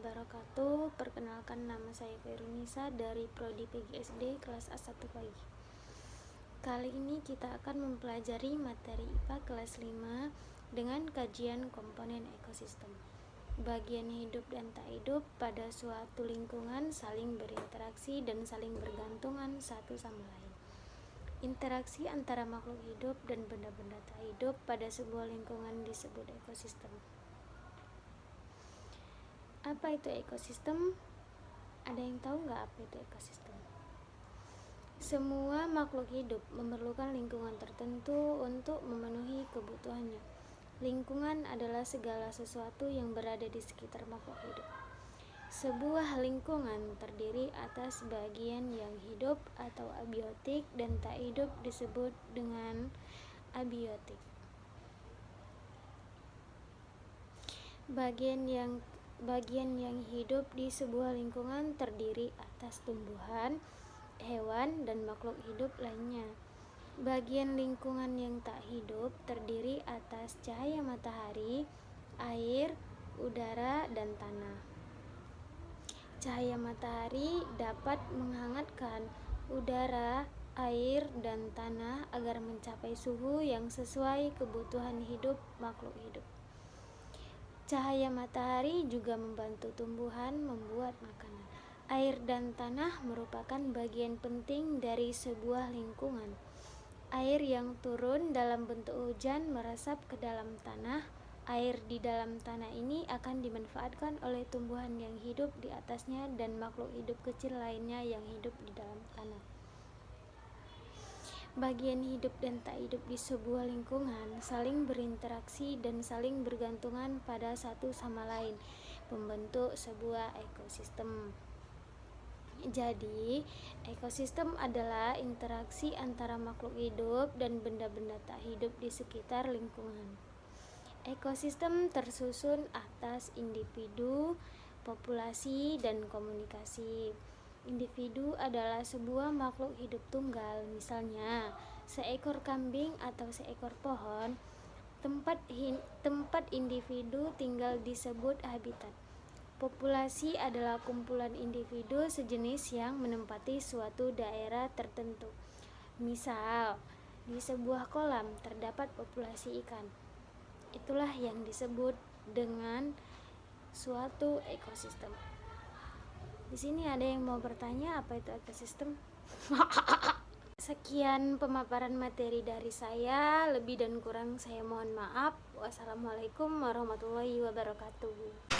wabarakatuh. Perkenalkan, nama saya Khairunisa dari Prodi PGSD kelas A1 pagi. Kali ini kita akan mempelajari materi IPA kelas 5 dengan kajian komponen ekosistem. Bagian hidup dan tak hidup pada suatu lingkungan saling berinteraksi dan saling bergantungan satu sama lain. Interaksi antara makhluk hidup dan benda-benda tak hidup pada sebuah lingkungan disebut ekosistem. Apa itu ekosistem? Ada yang tahu nggak apa itu ekosistem? Semua makhluk hidup memerlukan lingkungan tertentu untuk memenuhi kebutuhannya. Lingkungan adalah segala sesuatu yang berada di sekitar makhluk hidup. Sebuah lingkungan terdiri atas bagian yang hidup atau abiotik dan tak hidup disebut dengan abiotik. Bagian yang hidup di sebuah lingkungan terdiri atas tumbuhan, hewan, dan makhluk hidup lainnya. Bagian lingkungan yang tak hidup terdiri atas cahaya matahari, air, udara, dan tanah. Cahaya matahari dapat menghangatkan udara, air, dan tanah agar mencapai suhu yang sesuai kebutuhan hidup makhluk hidup. Cahaya matahari juga membantu tumbuhan membuat makanan. Air dan tanah merupakan bagian penting dari sebuah lingkungan. Air yang turun dalam bentuk hujan meresap ke dalam tanah. Air di dalam tanah ini akan dimanfaatkan oleh tumbuhan yang hidup di atasnya dan makhluk hidup kecil lainnya yang hidup di dalam tanah. Bagian hidup dan tak hidup di sebuah lingkungan saling berinteraksi dan saling bergantungan pada satu sama lain, membentuk sebuah ekosistem. Jadi, ekosistem adalah interaksi antara makhluk hidup dan benda-benda tak hidup di sekitar lingkungan. Ekosistem tersusun atas individu, populasi, dan komunikasi. Individu adalah sebuah makhluk hidup tunggal, misalnya seekor kambing atau seekor pohon. Tempat individu tinggal disebut habitat. Populasi adalah kumpulan individu sejenis yang menempati suatu daerah tertentu. Misal, di sebuah kolam terdapat populasi ikan. Itulah yang disebut dengan suatu ekosistem. Di sini ada yang mau bertanya apa itu ekosistem? Sekian pemaparan materi dari saya, lebih dan kurang saya mohon maaf. Wassalamualaikum warahmatullahi wabarakatuh.